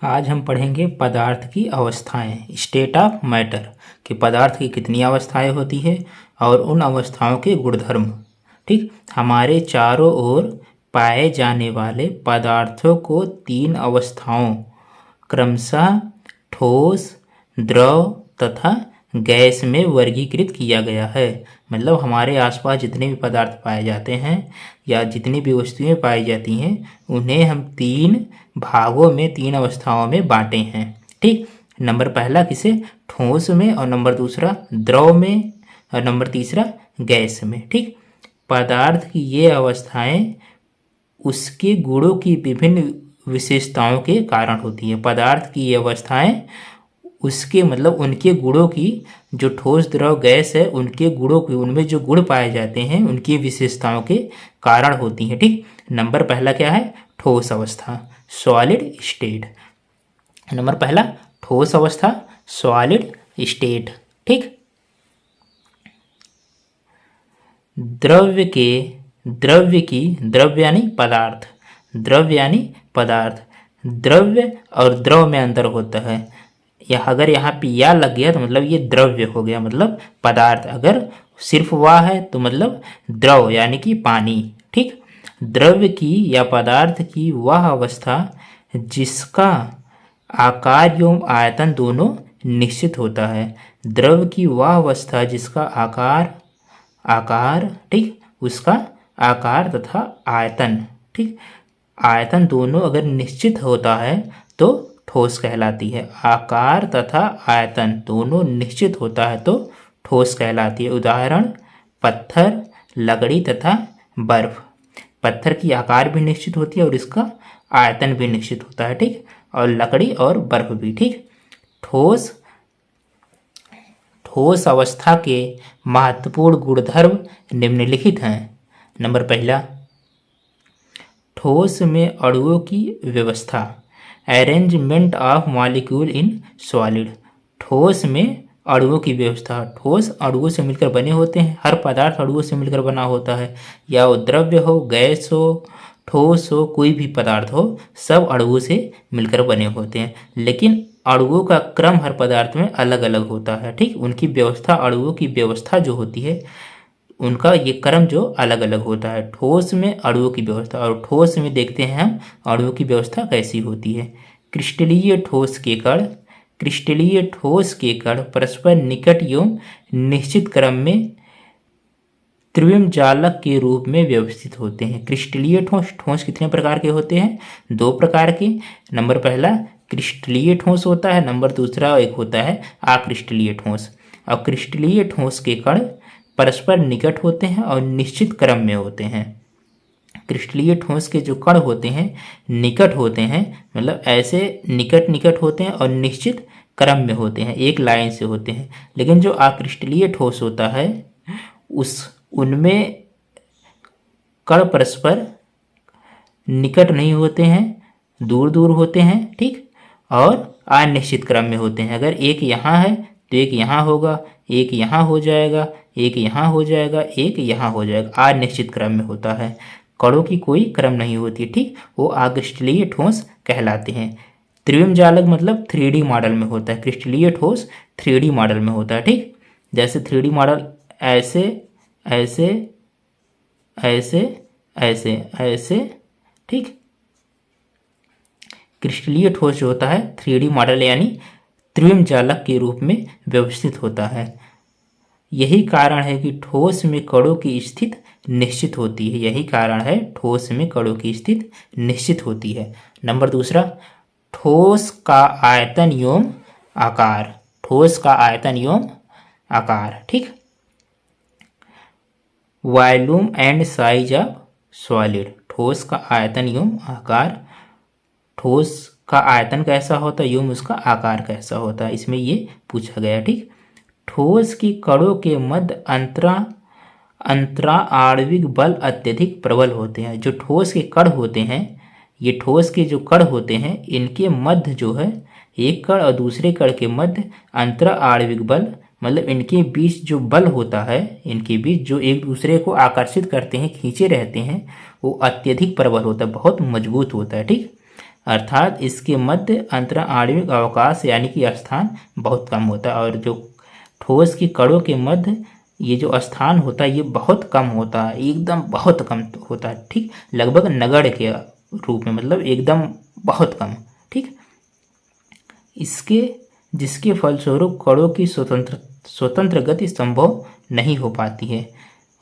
आज हम पढ़ेंगे पदार्थ की अवस्थाएं, स्टेट ऑफ मैटर, कि पदार्थ की कितनी अवस्थाएं होती है और उन अवस्थाओं के गुणधर्म। ठीक, हमारे चारों ओर पाए जाने वाले पदार्थों को तीन अवस्थाओं क्रमशः ठोस, द्रव तथा गैस में वर्गीकृत किया गया है। मतलब हमारे आसपास जितने भी पदार्थ पाए जाते हैं या जितनी भी वस्तुएं पाई जाती हैं उन्हें हम तीन भागों में, तीन अवस्थाओं में बांटे हैं। ठीक, नंबर पहला किसे, ठोस में, और नंबर दूसरा द्रव में, और नंबर तीसरा गैस में। ठीक, पदार्थ की ये अवस्थाएं उसके गुणों की विभिन्न विशेषताओं के कारण होती हैं। पदार्थ की ये अवस्थाएं उसके मतलब उनके गुणों की, जो ठोस द्रव गैस है उनके गुणों की, उनमें जो गुण पाए जाते हैं उनकी विशेषताओं के कारण होती हैं। ठीक, नंबर पहला क्या है, ठोस अवस्था, सॉलिड स्टेट। नंबर पहला ठोस अवस्था, सॉलिड स्टेट। ठीक, द्रव्य यानी पदार्थ, द्रव्य यानी पदार्थ, द्रव्य और द्रव में अंतर होता है। या अगर यहाँ पे या लग गया तो मतलब ये द्रव्य हो गया, मतलब पदार्थ। अगर सिर्फ वाह है तो मतलब द्रव यानी कि पानी। ठीक, द्रव्य की या पदार्थ की वह अवस्था जिसका आकार एवं आयतन दोनों निश्चित होता है। द्रव की वह अवस्था जिसका आकार ठीक, उसका आकार तथा आयतन, ठीक, आयतन दोनों अगर निश्चित होता है तो ठोस कहलाती है। आकार तथा आयतन दोनों निश्चित होता है तो ठोस कहलाती है। उदाहरण, पत्थर, लकड़ी तथा बर्फ। पत्थर की आकार भी निश्चित होती है और इसका आयतन भी निश्चित होता है। ठीक, और लकड़ी और बर्फ भी। ठीक, ठोस अवस्था के महत्वपूर्ण गुणधर्म निम्नलिखित हैं। नंबर पहला, ठोस में अणुओं की व्यवस्था, arrangement of molecule in solid. ठोस में अणुओं की व्यवस्था, ठोस अणुओं से मिलकर बने होते हैं। हर पदार्थ अणुओं से मिलकर बना होता है, या वो द्रव्य हो, गैस हो, ठोस हो, कोई भी पदार्थ हो, सब अणुओं से मिलकर बने होते हैं। लेकिन अणुओं का क्रम हर पदार्थ में अलग अलग होता है। ठीक, उनकी व्यवस्था, अणुओं की व्यवस्था जो होती है उनका ये क्रम जो अलग अलग होता है। ठोस में अणुओं की व्यवस्था, और ठोस में देखते हैं हम अणुओं की व्यवस्था कैसी होती है। क्रिस्टलीय ठोस के कण परस्पर निकट एवं निश्चित क्रम में त्रिविम जालक के रूप में व्यवस्थित होते हैं। क्रिस्टलीय ठोस कितने प्रकार के होते हैं, दो प्रकार के। नंबर पहला क्रिस्टलीय ठोस होता है, नंबर दूसरा एक होता है अक्रिस्टलीय ठोस। और क्रिस्टलीय ठोस के कण परस्पर निकट होते हैं और निश्चित क्रम में होते हैं। क्रिस्टलीय ठोस के जो कण होते हैं निकट होते हैं, मतलब ऐसे निकट होते हैं और निश्चित क्रम में होते हैं, एक लाइन से होते हैं। लेकिन जो अक्रिस्टलीय ठोस होता है उनमें कण परस्पर निकट नहीं होते हैं, दूर दूर होते हैं। ठीक, और अनिश्चित क्रम में होते हैं। अगर एक यहाँ है तो एक यहाँ होगा, एक यहाँ हो जाएगा, एक यहाँ हो जाएगा, एक यहाँ हो जाएगा, अनिश्चित क्रम में होता है। कणों की कोई क्रम नहीं होती। ठीक, वो अक्रिस्टलीय ठोस कहलाते हैं। त्रिविम जालक मतलब 3D मॉडल में होता है, क्रिस्टलीय ठोस 3D मॉडल में होता है। ठीक, जैसे 3D मॉडल ऐसे ऐसे ऐसे ऐसे ऐसे। ठीक, क्रिस्टलीय ठोस जो होता है 3D मॉडल यानी त्रिविम जालक के रूप में व्यवस्थित होता है। यही कारण है कि ठोस में कणों की स्थिति निश्चित होती है। यही कारण है ठोस में कणों की स्थिति निश्चित होती है। नंबर दूसरा, ठोस का आयतन एवं आकार। ठोस का आयतन एवं आकार। ठीक, volume and size of solid. ठोस का आयतन एवं आकार। ठोस का आयतन कैसा होता है एवं उसका आकार कैसा होता है, इसमें ये पूछा गया। ठीक, ठोस की कणों के मध्य अंतरा आणविक बल अत्यधिक प्रबल होते हैं। जो ठोस के कण होते हैं, ये ठोस के जो कण होते हैं इनके मध्य जो है, एक कण और दूसरे कण के मध्य अंतरा आणविक बल, मतलब इनके बीच जो बल होता है, इनके बीच जो एक दूसरे को आकर्षित करते हैं, खींचे रहते हैं, वो अत्यधिक प्रबल होता है, बहुत मजबूत होता है। ठीक, अर्थात इसके मध्य अंतरा आणविक अवकाश यानी कि स्थान बहुत कम होता है। और जो ठोस की कणों के मध्य ये जो स्थान होता है ये बहुत कम होता है, एकदम बहुत कम होता है। ठीक, लगभग नगण्य के रूप में, मतलब एकदम बहुत कम। ठीक, इसके जिसके फलस्वरूप कणों की स्वतंत्र गति संभव नहीं हो पाती है।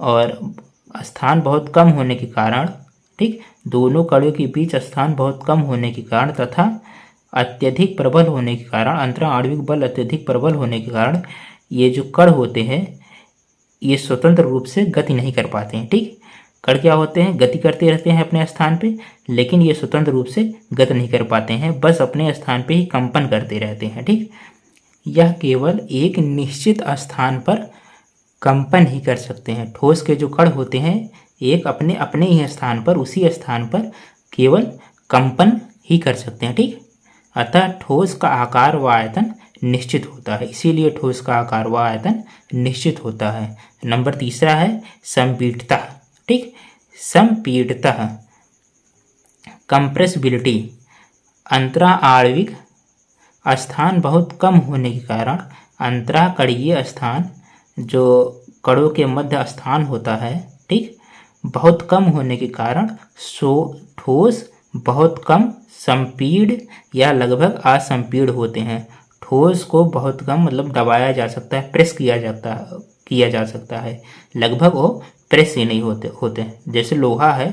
और स्थान बहुत कम होने के कारण, ठीक, दोनों कणों के बीच स्थान बहुत कम होने के कारण तथा अत्यधिक प्रबल होने के कारण, अंतरा आणविक बल अत्यधिक प्रबल होने के कारण ये जो कण होते हैं ये स्वतंत्र रूप से गति नहीं कर पाते हैं। ठीक, कण क्या होते हैं, गति करते रहते हैं अपने स्थान पे, लेकिन ये स्वतंत्र रूप से गति नहीं कर पाते हैं, बस अपने स्थान पे ही कंपन करते रहते हैं। ठीक, यह केवल एक निश्चित स्थान पर कंपन ही कर सकते हैं। ठोस के जो कण होते हैं एक अपने अपने ही स्थान पर, उसी स्थान पर केवल कंपन ही कर सकते हैं। ठीक, अतः ठोस का आकार व आयतन निश्चित होता है, इसीलिए ठोस का आकार व आयतन निश्चित होता है। नंबर तीसरा है संपीड़ितता। ठीक, संपीड़ितता, कंप्रेसिबिलिटी, अंतरा आणविक स्थान बहुत कम होने के कारण अंतराकणीय स्थान जो कणों के मध्य स्थान होता है, ठीक, बहुत कम होने के कारण ठोस बहुत कम संपीड़ या लगभग असंपीड़ होते हैं। ठोस को बहुत कम मतलब दबाया जा सकता है, प्रेस किया जा सकता है, लगभग वो प्रेस ही नहीं होते। जैसे लोहा है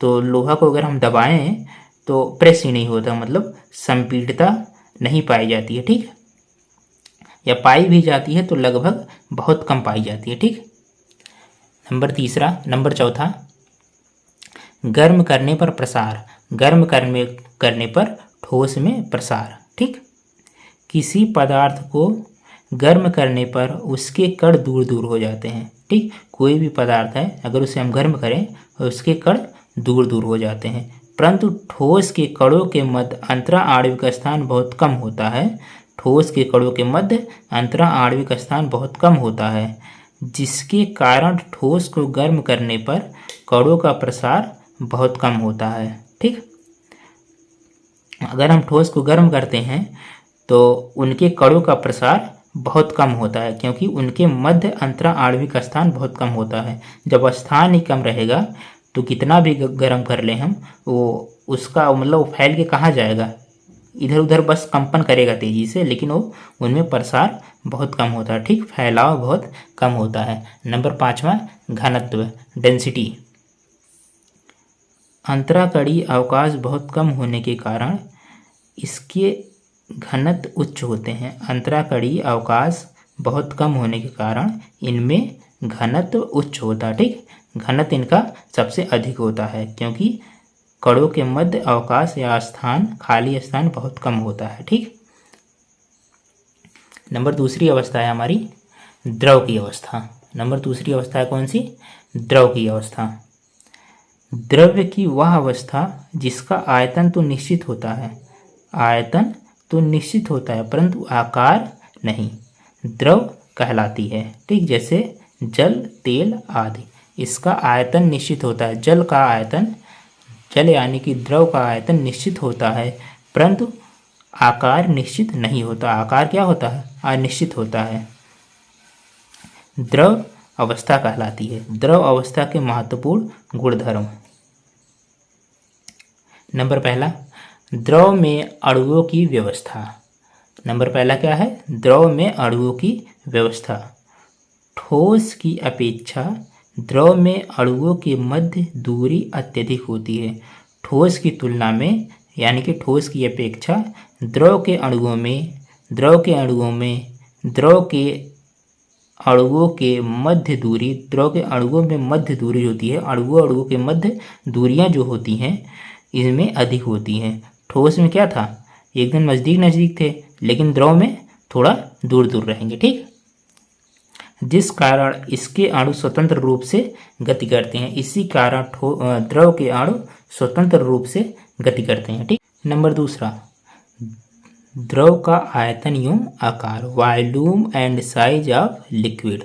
तो लोहा को अगर हम दबाएं तो प्रेस ही नहीं होता, मतलब संपीड़ितता नहीं पाई जाती है। ठीक, या पाई भी जाती है तो लगभग बहुत कम पाई जाती है। ठीक, नंबर चौथा, गर्म करने पर प्रसार, गर्म करने पर ठोस में प्रसार। ठीक, किसी पदार्थ को गर्म करने पर उसके कण दूर दूर हो जाते हैं। ठीक, कोई भी पदार्थ है अगर उसे हम गर्म करें तो उसके कण दूर दूर हो जाते हैं, परंतु ठोस के कणों के मध्य अंतरा आणविक स्थान बहुत कम होता है। ठोस के कणों के मध्य अंतरा आणविक स्थान बहुत कम होता है, जिसके कारण ठोस को गर्म करने पर कणों का प्रसार बहुत कम होता है। ठीक, अगर हम ठोस को गर्म करते हैं तो उनके कणों का प्रसार बहुत कम होता है, क्योंकि उनके मध्य अंतरा आणविक स्थान बहुत कम होता है। जब स्थान ही कम रहेगा तो कितना भी गर्म कर लें हम, वो उसका मतलब फैल के कहाँ जाएगा, इधर उधर बस कंपन करेगा तेजी से, लेकिन वो उनमें प्रसार बहुत कम होता है। ठीक, फैलाव बहुत कम होता है। नंबर पाँचवा, घनत्व, डेंसिटी। अंतराकणीय अवकाश बहुत कम होने के कारण इसके घनत्व उच्च होते हैं। अंतराकणीय अवकाश बहुत कम होने के कारण इनमें घनत्व उच्च होता है। ठीक, घनत्व इनका सबसे अधिक होता है, क्योंकि कणों के मध्य अवकाश या स्थान, खाली स्थान बहुत कम होता है। ठीक, नंबर दूसरी अवस्था है हमारी द्रव की अवस्था। नंबर दूसरी अवस्था है कौन सी, द्रव की अवस्था। द्रव्य की वह अवस्था जिसका आयतन तो निश्चित होता है, आयतन तो निश्चित होता है परंतु आकार नहीं, द्रव कहलाती है। ठीक, जैसे जल, तेल आदि, इसका आयतन निश्चित होता है। जल का आयतन, जल यानी कि द्रव का आयतन निश्चित होता है, परंतु आकार निश्चित नहीं होता। आकार क्या होता है, अनिश्चित होता है। द्रव अवस्था कहलाती है। द्रव अवस्था के महत्वपूर्ण गुणधर्म। नंबर पहला, द्रव में अणुओं की व्यवस्था। नंबर पहला क्या है, द्रव में अणुओं की व्यवस्था। ठोस की अपेक्षा द्रव में अणुओं के मध्य दूरी अत्यधिक होती है। ठोस की तुलना में, यानी कि ठोस की अपेक्षा द्रव के अणुओं के मध्य दूरी, द्रव के अणुओं में मध्य दूरी होती है, अणुओं के मध्य दूरियां जो होती हैं इसमें अधिक होती हैं। ठोस में क्या था, एकदम नज़दीक थे, लेकिन द्रव में थोड़ा दूर दूर रहेंगे। ठीक, जिस कारण इसके अणु स्वतंत्र रूप से गति करते हैं। इसी कारण द्रव के अणु स्वतंत्र रूप से गति करते हैं। ठीक, नंबर दूसरा, द्रव का आयतन एवं आकार, volume and size of liquid.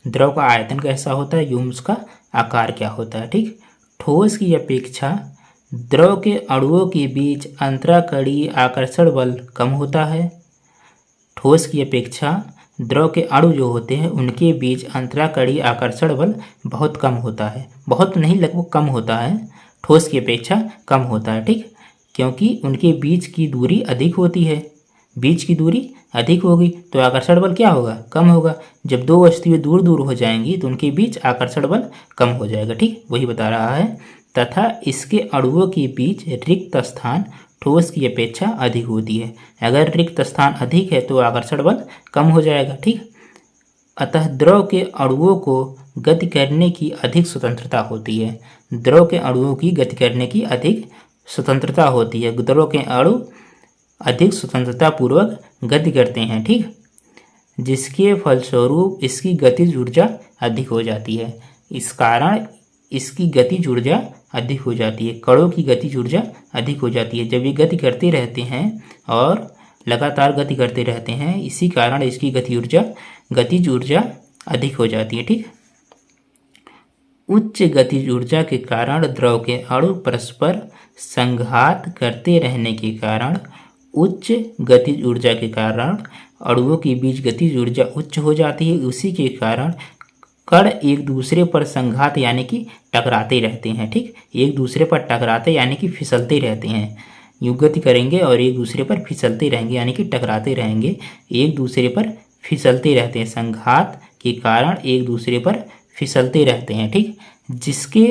द्रव का आयतन कैसा होता है एवं उसका आकार क्या होता है। ठीक, ठोस की अपेक्षा द्रव के अणुओं के बीच अंतराकणीय आकर्षण बल कम होता है। ठोस की अपेक्षा द्रव के अणु जो होते हैं उनके बीच अंतराकणीय आकर्षण बल बहुत कम होता है, बहुत नहीं लगभग कम होता है, ठोस की अपेक्षा कम होता है। ठीक, क्योंकि उनके बीच की दूरी अधिक होती है। बीच की दूरी अधिक होगी तो आकर्षण बल क्या होगा, कम होगा। जब दो वस्तुएं दूर दूर हो जाएंगी तो उनके बीच आकर्षण बल कम हो जाएगा। ठीक, वही बता रहा है। तथा इसके अणुओं के बीच रिक्त स्थान ठोस की अपेक्षा अधिक होती है। अगर रिक्त स्थान अधिक है तो आकर्षण बल कम हो जाएगा। ठीक, अतः द्रव के अणुओं को गति करने की अधिक स्वतंत्रता होती है। द्रव के अणुओं की गति करने की अधिक स्वतंत्रता होती है। द्रव के अणु अधिक स्वतंत्रता पूर्वक गति करते हैं। ठीक, जिसके फलस्वरूप इसकी गतिज ऊर्जा अधिक हो जाती है। इस कारण इसकी गतिज ऊर्जा अधिक हो जाती है, कणों की गतिज ऊर्जा अधिक हो जाती है। जब ये गति करते रहते हैं और लगातार गति करते रहते हैं, इसी कारण इसकी गतिज ऊर्जा अधिक हो जाती है। ठीक, उच्च गतिज ऊर्जा के कारण द्रव के अणु परस्पर संघात करते रहने के कारण उच्च गतिज ऊर्जा के कारण अणुओं के बीच गतिज ऊर्जा उच्च हो जाती है। उसी के कारण कण एक दूसरे पर संघात यानी कि टकराते रहते हैं। ठीक, एक दूसरे पर टकराते यानी कि फिसलते रहते हैं। यूँ गति करेंगे और एक दूसरे पर फिसलते रहेंगे यानी कि टकराते रहेंगे, एक दूसरे पर फिसलते रहते हैं। संघात के कारण एक दूसरे पर फिसलते रहते हैं। ठीक, जिसके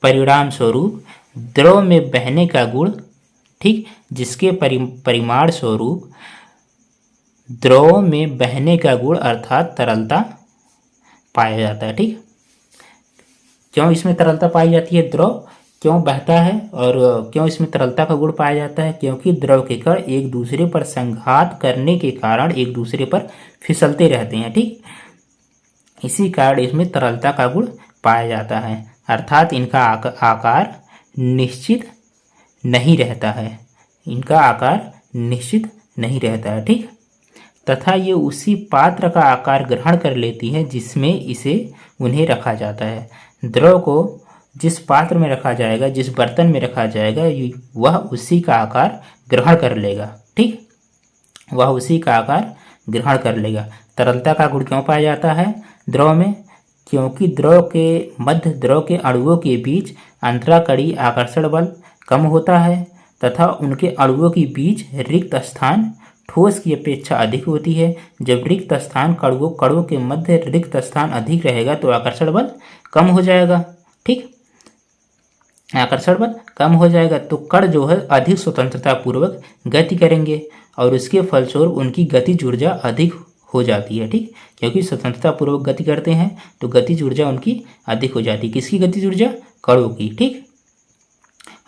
परिणाम स्वरूप द्रव में बहने का गुण, ठीक, जिसके परिमाण स्वरूप द्रव में बहने का गुण अर्थात तरलता पाया जाता है। ठीक, क्यों इसमें तरलता पाई जाती है, द्रव क्यों बहता है और क्यों इसमें तरलता का गुण पाया जाता है, क्योंकि द्रव के कण एक दूसरे पर संघात करने के कारण एक दूसरे पर फिसलते रहते हैं। ठीक, इसी कारण इसमें तरलता का गुण पाया जाता है, अर्थात इनका आकार निश्चित नहीं रहता है, इनका आकार निश्चित नहीं रहता है। ठीक, तथा ये उसी पात्र का आकार ग्रहण कर लेती है जिसमें इसे उन्हें रखा जाता है। द्रव को जिस पात्र में रखा जाएगा, जिस बर्तन में रखा जाएगा, वह उसी का आकार ग्रहण कर लेगा। ठीक, वह उसी का आकार ग्रहण कर लेगा। तरलता का गुण क्यों पाया जाता है द्रव में, क्योंकि द्रव के अणुओं के बीच अंतराकणीय आकर्षण बल कम होता है तथा उनके अणुओं के बीच रिक्त स्थान ठोस की अपेक्षा अधिक होती है। जब रिक्त स्थान कणों के मध्य रिक्त स्थान अधिक रहेगा तो आकर्षण बल कम हो जाएगा। ठीक, आकर्षण बल कम हो जाएगा तो कण जो है अधिक स्वतंत्रता पूर्वक गति करेंगे और उसके फलस्वरूप उनकी गतिज ऊर्जा अधिक हो जाती है। ठीक, क्योंकि स्वतंत्रता पूर्वक गति करते हैं तो गतिज ऊर्जा उनकी अधिक हो जाती है। किसकी गतिज ऊर्जा, कणों की। ठीक,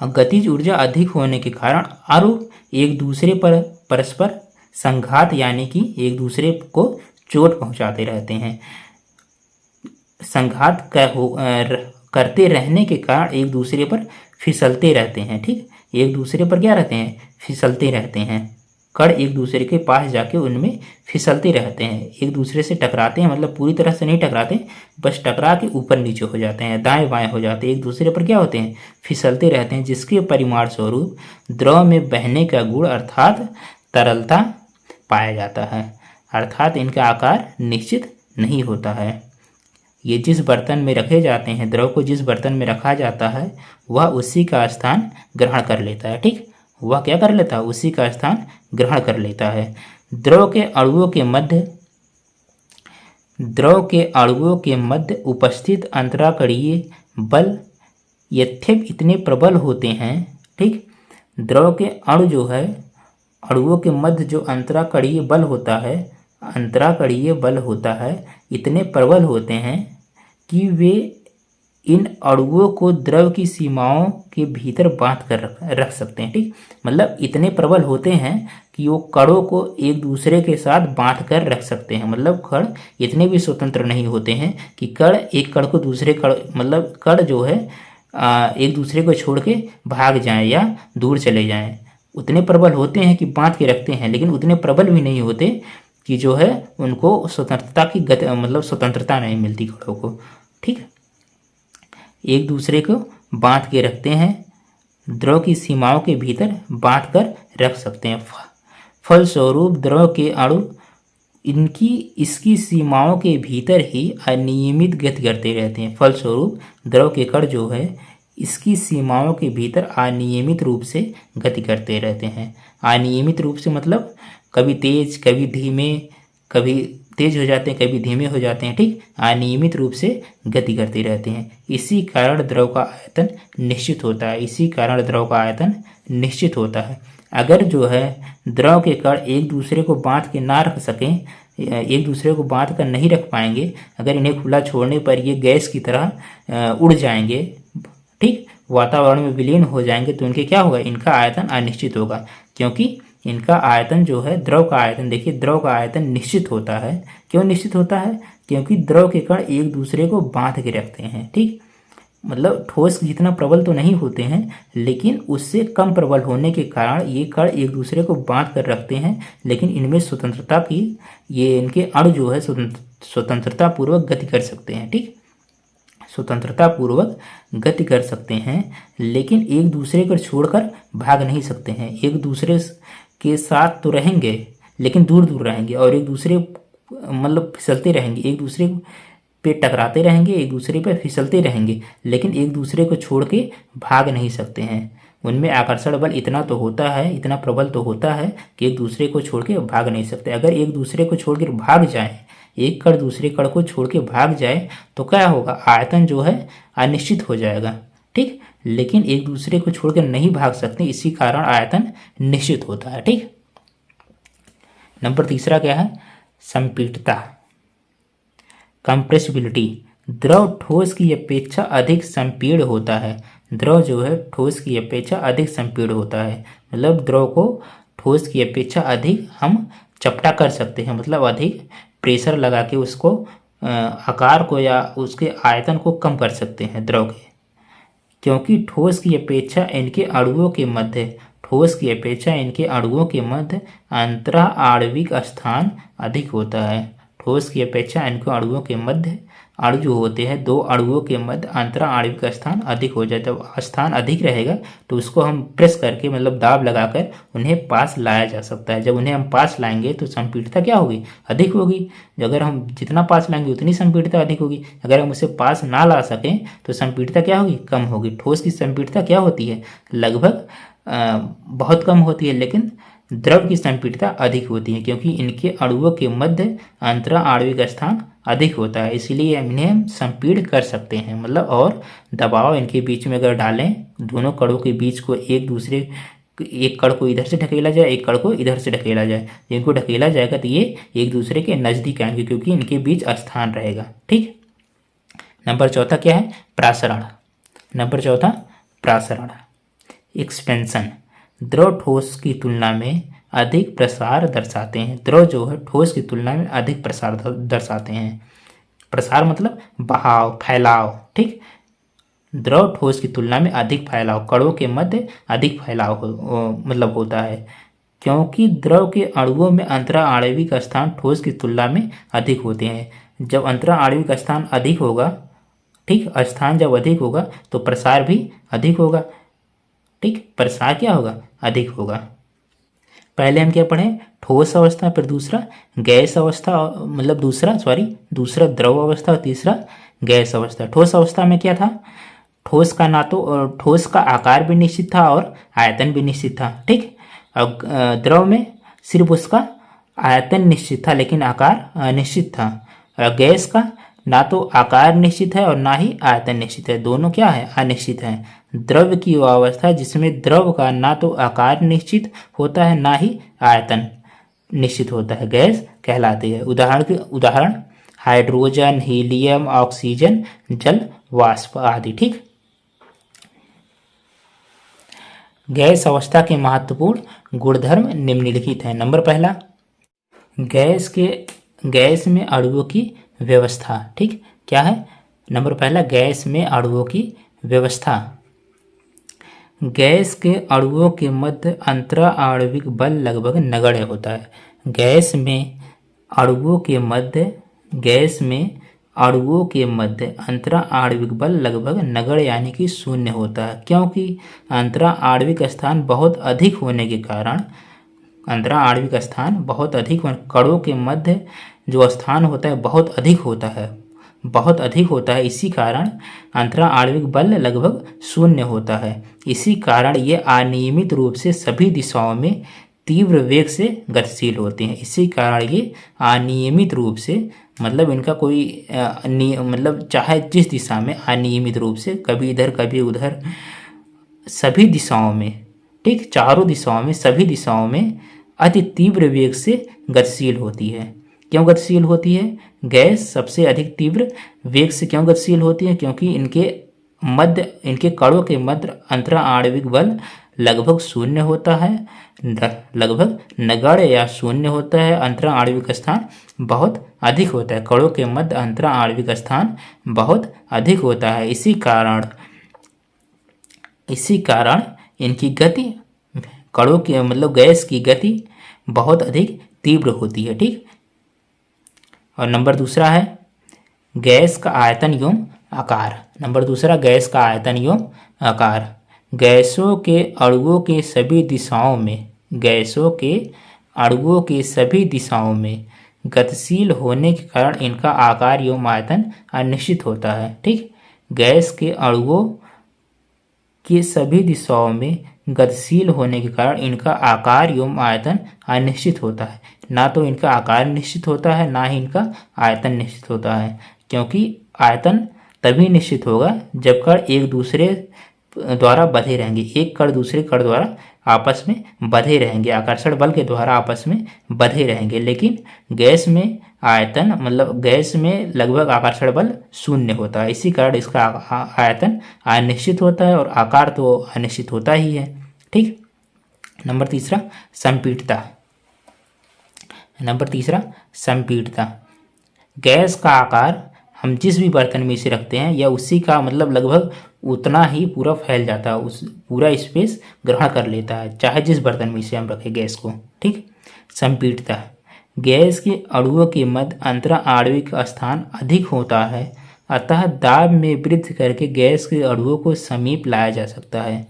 और गतिज ऊर्जा अधिक होने के कारण अणु एक दूसरे पर परस्पर संघात यानी कि एक दूसरे को चोट पहुंचाते रहते हैं। संघात करते रहने के कारण एक दूसरे पर फिसलते रहते हैं। ठीक, एक दूसरे पर क्या रहते हैं, फिसलते रहते हैं। कण एक दूसरे के पास जाके उनमें फिसलते रहते हैं, एक दूसरे से टकराते हैं, मतलब पूरी तरह से नहीं टकराते, बस टकरा के ऊपर नीचे हो जाते हैं, दाएं बाएं हो जाते हैं, एक दूसरे पर क्या होते हैं, फिसलते रहते हैं। जिसके परिमाण स्वरूप द्रव में बहने का गुण अर्थात तरलता पाया जाता है, अर्थात इनका आकार निश्चित नहीं होता है। ये जिस बर्तन में रखे जाते हैं, द्रव को जिस बर्तन में रखा जाता है वह उसी का स्थान ग्रहण कर लेता है। ठीक, वह क्या कर लेता है, उसी का स्थान ग्रहण कर लेता है। द्रव के अणुओं के मध्य उपस्थित अंतराकणीय बल यद्यपि इतने प्रबल होते हैं। ठीक, द्रव के अणु जो है, अणुओं के मध्य जो अंतराकणीय बल होता है इतने प्रबल होते हैं कि वे इन अणुओं को द्रव की सीमाओं के भीतर बांध कर रख सकते हैं। ठीक, मतलब इतने प्रबल होते हैं कि वो कणों को एक दूसरे के साथ बांध कर रख सकते हैं। मतलब कण इतने भी स्वतंत्र नहीं होते हैं कि कण एक कण को दूसरे कण, मतलब कण जो है एक दूसरे को छोड़ के भाग जाएं या दूर चले जाएं। उतने प्रबल होते हैं कि बांध के रखते हैं, लेकिन उतने प्रबल भी नहीं होते कि जो है उनको स्वतंत्रता की मतलब स्वतंत्रता नहीं मिलती कणों को। ठीक, एक दूसरे को बांध के रखते हैं द्रव की सीमाओं के भीतर बांध कर रख सकते हैं। फलस्वरूप द्रव के अणु इसकी सीमाओं के भीतर ही अनियमित गति करते रहते हैं। फलस्वरूप द्रव के कण जो है इसकी सीमाओं के भीतर अनियमित रूप से गति करते रहते हैं। अनियमित रूप से मतलब कभी तेज, कभी धीमे, कभी तेज हो जाते हैं, कभी धीमे हो जाते हैं। ठीक, अनियमित रूप से गति करते रहते हैं। इसी कारण द्रव का आयतन निश्चित होता है। इसी कारण द्रव का आयतन निश्चित होता है। अगर जो है द्रव के कण एक दूसरे को बांध के ना रख सकें, एक दूसरे को बांध कर नहीं रख पाएंगे, अगर इन्हें खुला छोड़ने पर ये गैस की तरह उड़ जाएंगे, ठीक, वातावरण में विलीन हो जाएंगे, तो इनके क्या होगा, इनका आयतन अनिश्चित होगा। क्योंकि इनका आयतन जो है, द्रव का आयतन, देखिए द्रव का आयतन निश्चित होता है। क्यों निश्चित होता है? क्योंकि द्रव के कण एक दूसरे को बांध के रखते हैं। ठीक, मतलब ठोस जितना प्रबल तो नहीं होते हैं, लेकिन उससे कम प्रबल होने के कारण ये कण एक दूसरे को बांध कर रखते हैं। लेकिन इनमें स्वतंत्रता की, ये इनके अणु जो है स्वतंत्रता पूर्वक गति कर सकते हैं। ठीक, स्वतंत्रता पूर्वक गति कर सकते हैं, लेकिन एक दूसरे को छोड़कर भाग नहीं सकते हैं। एक दूसरे के साथ तो रहेंगे, लेकिन दूर दूर रहेंगे, और एक दूसरे मतलब फिसलते रहेंगे, एक दूसरे पे टकराते रहेंगे, एक दूसरे पे फिसलते रहेंगे, लेकिन एक दूसरे को छोड़ के भाग नहीं सकते हैं। उनमें आकर्षण बल इतना तो होता है, इतना प्रबल तो होता है कि एक दूसरे को छोड़ के भाग नहीं सकते। अगर एक दूसरे को छोड़ कर भाग जाए, एक कण दूसरे कण को छोड़ के भाग जाए, तो क्या होगा, आयतन जो है अनिश्चित हो जाएगा। ठीक, लेकिन एक दूसरे को छोड़कर नहीं भाग सकते, इसी कारण आयतन निश्चित होता है। ठीक, नंबर तीसरा क्या है, संपीड़ितता, कंप्रेसिबिलिटी। द्रव ठोस की अपेक्षा अधिक संपीड़ होता है। द्रव जो है ठोस की अपेक्षा अधिक संपीड़ होता है, मतलब द्रव को ठोस की अपेक्षा अधिक हम चपटा कर सकते हैं, मतलब अधिक प्रेशर लगा के उसको आकार को या उसके आयतन को कम कर सकते हैं द्रव के। क्योंकि ठोस की अपेक्षा इनके अणुओं के मध्य अंतरा आणविक स्थान अधिक होता है। ठोस की अपेक्षा इनके अणुओं के मध्य, अणु जो होते हैं, दो अणुओं के मध्य अंतरा आणविक स्थान अधिक हो जाए। जब स्थान अधिक रहेगा तो उसको हम प्रेस करके, मतलब दाब लगाकर उन्हें पास लाया जा सकता है। जब उन्हें हम पास लाएंगे तो संपीड़ितता क्या होगी, अधिक होगी। अगर हम जितना पास लाएंगे उतनी संपीड़ितता अधिक होगी। अगर हम उसे पास ना ला सकें तो संपीड़ितता क्या होगी, कम होगी। ठोस की संपीड़ितता क्या होती है, लगभग बहुत कम होती है, लेकिन द्रव की संपीड़ितता अधिक होती है, क्योंकि इनके अणुओं के मध्य अंतरा आणविक स्थान अधिक होता है, इसीलिए इन्हें हम संपीड़ कर सकते हैं। मतलब और दबाव इनके बीच में अगर डालें, दोनों कणों के बीच को एक कण को इधर से ढकेला जाए, एक कण को इधर से ढकेला जाए, जिनको ढकेला जाएगा तो ये एक दूसरे के नज़दीक आएंगे, क्योंकि इनके बीच स्थान रहेगा। ठीक, नंबर चौथा क्या है, प्रासरण। नंबर चौथा प्रासरण, एक्सपेंशन। द्रव ठोस की तुलना में अधिक प्रसार दर्शाते हैं। द्रव जो है ठोस की तुलना में अधिक प्रसार दर्शाते हैं। प्रसार मतलब बहाव, फैलाव। ठीक, द्रव ठोस की तुलना में अधिक फैलाव, कणों के मध्य अधिक फैलाव मतलब होता है, क्योंकि द्रव के अणुओं में अंतरा आणविक स्थान ठोस की तुलना में अधिक होते हैं। जब अंतरा आणविक स्थान अधिक होगा, ठीक, स्थान जब अधिक होगा तो प्रसार भी अधिक होगा। ठीक, प्रसार क्या होगा, अधिक होगा। पहले हम क्या पढ़े, ठोस अवस्था, फिर दूसरा गैस अवस्था, मतलब दूसरा द्रव अवस्था और तीसरा गैस अवस्था। ठोस अवस्था में क्या था, ठोस का ना तो ठोस का आकार भी निश्चित था और आयतन भी निश्चित था। ठीक, और द्रव में सिर्फ उसका आयतन निश्चित था लेकिन आकार अनिश्चित था। और गैस का ना तो आकार निश्चित है और ना ही आयतन निश्चित है, दोनों क्या है, अनिश्चित है। द्रव की वह अवस्था जिसमें द्रव का ना तो आकार निश्चित होता है ना ही आयतन निश्चित होता है, गैस कहलाती है। उदाहरण हाइड्रोजन, हीलियम, ऑक्सीजन, जल वाष्प आदि। ठीक, गैस अवस्था के महत्वपूर्ण गुणधर्म निम्नलिखित हैं। नंबर पहला, गैस में अणुओं की व्यवस्था। ठीक, क्या है, नंबर पहला, गैस में अणुओं की व्यवस्था। गैस के अणुओं के मध्य अंतरा आणविक बल लगभग नगण्य होता है। गैस में अणुओं के मध्य अंतरा आणविक बल लगभग नगण्य यानी कि शून्य होता है, क्योंकि अंतरा आणविक स्थान बहुत अधिक होने के कारण अंतरा आणविक स्थान बहुत अधिक कणों के मध्य जो स्थान होता है बहुत अधिक होता है, इसी कारण अंतरा आणविक बल लगभग शून्य होता है। इसी कारण ये अनियमित रूप से सभी दिशाओं में तीव्र वेग से गतिशील होते हैं। इसी कारण ये अनियमित रूप से मतलब इनका कोई मतलब चाहे जिस दिशा में अनियमित रूप से कभी इधर कभी उधर सभी दिशाओं में, ठीक, चारों दिशाओं में सभी दिशाओं में अति तीव्र वेग से गतिशील होती है। क्यों गतिशील होती है? गैस सबसे अधिक तीव्र वेग से क्यों गतिशील होती है? क्योंकि इनके कणों के मध्य अंतरा आणविक बल लगभग शून्य होता है, लगभग नगण्य या शून्य होता है। अंतरा आणविक स्थान बहुत अधिक होता है, कणों के मध्य अंतरा आणविक स्थान बहुत अधिक होता है। इसी कारण इनकी गति कणों की मतलब गैस की गति बहुत अधिक तीव्र होती है, ठीक। और नंबर दूसरा है गैस का आयतन एवं आकार। नंबर दूसरा गैस का आयतन एवं आकार। गैसों के अणुओं के सभी दिशाओं में गतिशील होने के कारण इनका आकार एवं आयतन अनिश्चित होता है, ठीक। गैस के अणुओं के सभी दिशाओं में गतिशील होने के कारण इनका आकार एवं आयतन अनिश्चित होता है। ना तो इनका आकार निश्चित होता है, ना ही इनका आयतन निश्चित होता है, क्योंकि आयतन तभी निश्चित होगा जब कण एक दूसरे द्वारा बंधे रहेंगे, एक कण दूसरे कण द्वारा आपस में बंधे रहेंगे, आकर्षण बल के द्वारा आपस में बंधे रहेंगे। लेकिन गैस में आयतन मतलब गैस में लगभग आकर्षण बल शून्य होता है, इसी कारण इसका आयतन अनिश्चित होता है और आकार तो अनिश्चित होता ही है, ठीक। नंबर तीसरा संपीड़ितता। गैस का आकार हम जिस भी बर्तन में इसे रखते हैं या उसी का मतलब लगभग उतना ही पूरा फैल जाता है, उस पूरा स्पेस ग्रहण कर लेता है, चाहे जिस बर्तन में इसे हम रखें गैस को, ठीक। संपीड़ितता। गैस के अणुओं के मध्य अंतरा आणविक स्थान अधिक होता है, अतः दाब में वृद्धि करके गैस के अणुओं को समीप लाया जा सकता है।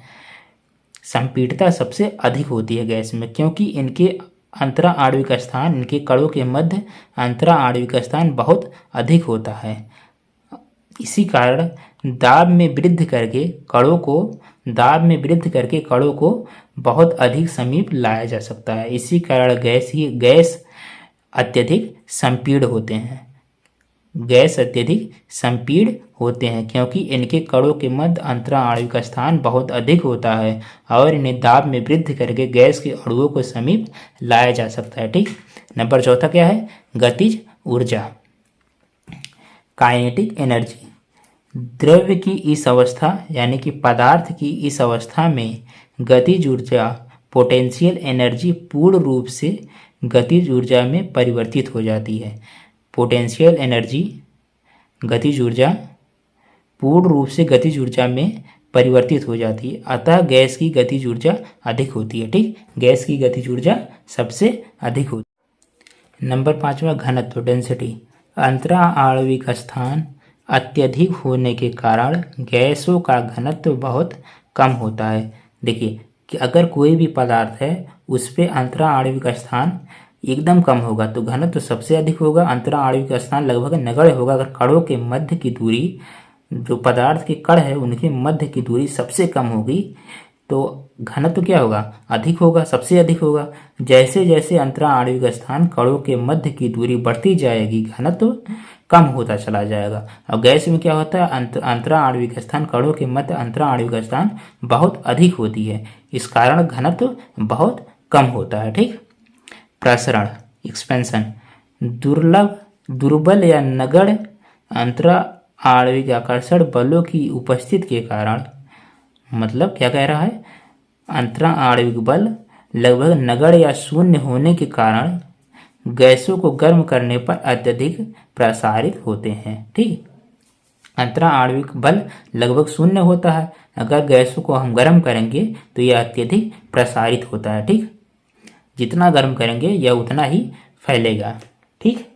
संपीड़ितता सबसे अधिक होती है गैस में, क्योंकि इनके अंतरा आणविक स्थान, इनके कणों के मध्य अंतरा आणविक स्थान बहुत अधिक होता है। इसी कारण दाब में वृद्धि करके कणों को बहुत अधिक समीप लाया जा सकता है। इसी कारण गैस अत्यधिक संपीड़ होते हैं, क्योंकि इनके कणों के मध्य अंतरा आणविक स्थान बहुत अधिक होता है और इन्हें दाब में वृद्धि करके गैस के अणुओं को समीप लाया जा सकता है, ठीक। नंबर चौथा क्या है? गतिज ऊर्जा, काइनेटिक एनर्जी। द्रव्य की इस अवस्था यानी कि पदार्थ की इस अवस्था में गतिज ऊर्जा पोटेंशियल एनर्जी पूर्ण रूप से गतिज ऊर्जा में परिवर्तित हो जाती है। पोटेंशियल एनर्जी गतिज ऊर्जा पूर्ण रूप से गतिज ऊर्जा में परिवर्तित हो जाती है, अतः गैस की गतिज ऊर्जा अधिक होती है, ठीक। गैस की गतिज ऊर्जा सबसे अधिक होती है। नंबर पाँचवा घनत्व, डेंसिटी। अंतरा आणविक स्थान अत्यधिक होने के कारण गैसों का घनत्व बहुत कम होता है। देखिए कि अगर कोई भी पदार्थ है उस पर अंतरा आणविक स्थान एकदम कम होगा तो घनत्व सबसे अधिक होगा, अंतरा आणविक स्थान लगभग नगण्य होगा। अगर कणों के मध्य की दूरी, जो पदार्थ के कण है उनके मध्य की दूरी सबसे कम होगी तो घनत्व क्या होगा? अधिक होगा, सबसे अधिक होगा। जैसे जैसे अंतरा आणविक स्थान कणों के मध्य की दूरी बढ़ती जाएगी घनत्व कम होता चला जाएगा। और गैस में क्या होता है? अंतरा आणविक स्थान कणों के मध्य अंतरा आणविक स्थान बहुत अधिक होती है, इस कारण घनत्व बहुत कम होता है, ठीक। प्रसरण, एक्सपेंशन। दुर्बल या नगण्य अंतरा आणविक आकर्षण बलों की उपस्थिति के कारण, मतलब क्या कह रहा है? अंतरा आणविक बल लगभग नगण्य या शून्य होने के कारण गैसों को गर्म करने पर अत्यधिक प्रसारित होते हैं, ठीक। अंतरा आणविक बल लगभग शून्य होता है, अगर गैसों को हम गर्म करेंगे तो यह अत्यधिक प्रसारित होता है, ठीक। जितना गर्म करेंगे यह उतना ही फैलेगा, ठीक।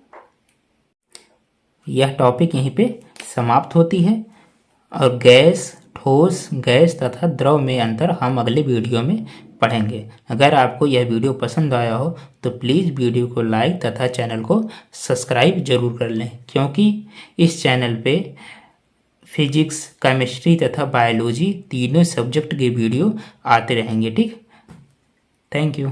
यह टॉपिक यहीं पे समाप्त होती है और गैस, ठोस, गैस तथा द्रव में अंतर हम अगले वीडियो में पढ़ेंगे। अगर आपको यह वीडियो पसंद आया हो तो प्लीज़ वीडियो को लाइक तथा चैनल को सब्सक्राइब जरूर कर लें, क्योंकि इस चैनल पे फिजिक्स, केमिस्ट्री तथा बायोलॉजी तीनों सब्जेक्ट के वीडियो आते रहेंगे। ठीक, थैंक यू।